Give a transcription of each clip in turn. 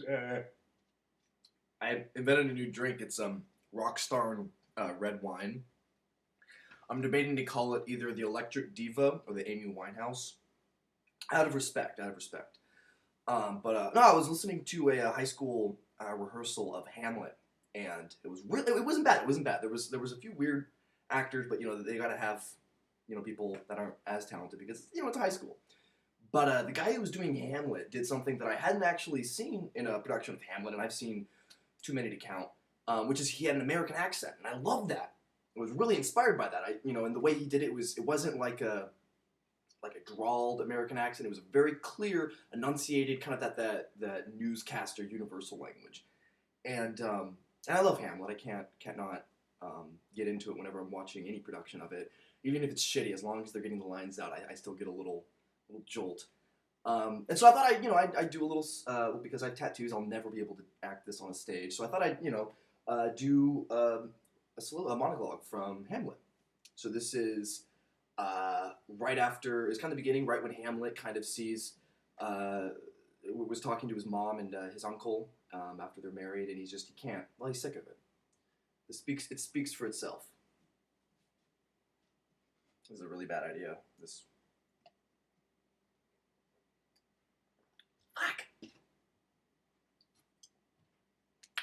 I invented a new drink. It's Rockstar and red wine. I'm debating to call it either the Electric Diva or the Amy Winehouse. Out of respect, out of respect. No, I was listening to a high school rehearsal of Hamlet, and it wasn't bad. It wasn't bad. There was a few weird actors, but they got to have people that aren't as talented because it's high school. But the guy who was doing Hamlet did something that I hadn't actually seen in a production of Hamlet, and I've seen too many to count. Which is he had an American accent, and I love that. I was really inspired by that. And the way he did it wasn't like a drawled American accent. It was a very clear, enunciated, kind of that newscaster universal language. And I love Hamlet. I can't not get into it whenever I'm watching any production of it, even if it's shitty. As long as they're getting the lines out, I still get a little jolt. And so I thought I'd do a little because I have tattoos. I'll never be able to act this on a stage. So I thought I'd do a monologue from Hamlet. So this is right after, it's kind of the beginning, right when Hamlet kind of sees, was talking to his mom and his uncle after they're married, and he can't. Well, he's sick of it. It speaks for itself. This is a really bad idea. Fuck.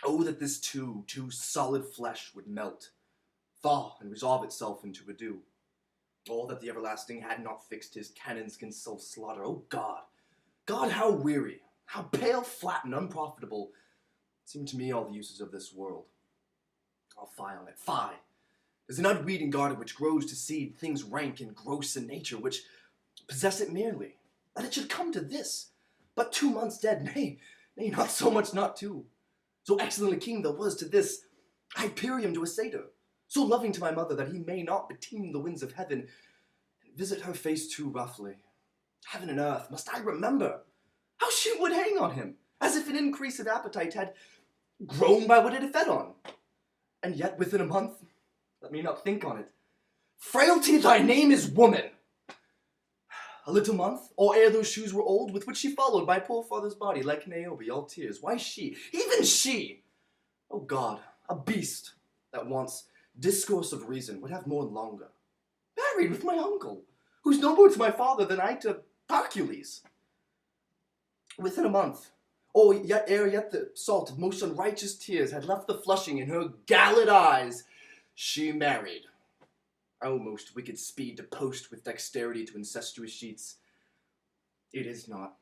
Oh, that this too solid flesh would melt, thaw, and resolve itself into a dew. Oh, that the everlasting had not fixed his cannons against self-slaughter. Oh, God. God, how weary, how pale, flat, and unprofitable seem to me all the uses of this world. I'll fie on it. Fie. There's an unweed in garden which grows to seed things rank and gross in nature, which possess it merely. That it should come to this. But 2 months dead, nay, not so much, not 2. So excellent a king there was to this Hyperion to a satyr, so loving to my mother that he may not beteem the winds of heaven and visit her face too roughly. Heaven and earth, must I remember how she would hang on him, as if an increase of appetite had grown by what it had fed on. And yet within a month, let me not think on it, frailty, thy name is woman. A little month, or ere those shoes were old, with which she followed my poor father's body, like Niobe, all tears. Why she, even she, oh God, a beast that wants discourse of reason, would have more longer. Married with my uncle, who's no more to my father than I to Hercules. Within a month, or yet the salt of most unrighteous tears had left the flushing in her gallant eyes, she married. O most wicked speed to post with dexterity to incestuous sheets. It is not,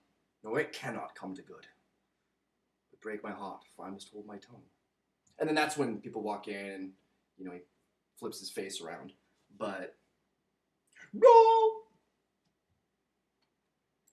nor it cannot come to good. But break my heart, for I must hold my tongue. And then that's when people walk in and, he flips his face around. But, no!